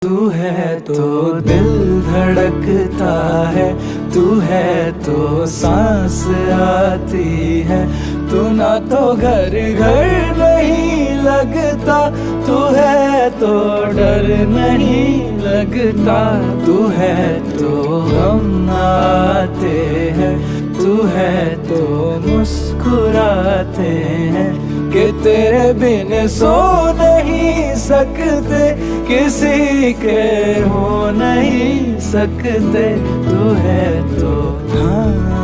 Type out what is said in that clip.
तू है तो दिल धड़कता है, तू है तो सांस आती है, तू ना तो घर घर नहीं लगता, तू है तो डर नहीं लगता, तू है तो हम आते हैं, तू है तो मुस्कुराते हैं कि तेरे बिन सो नहीं सकते, किसी के हो नहीं सकते, तू है तो हाँ।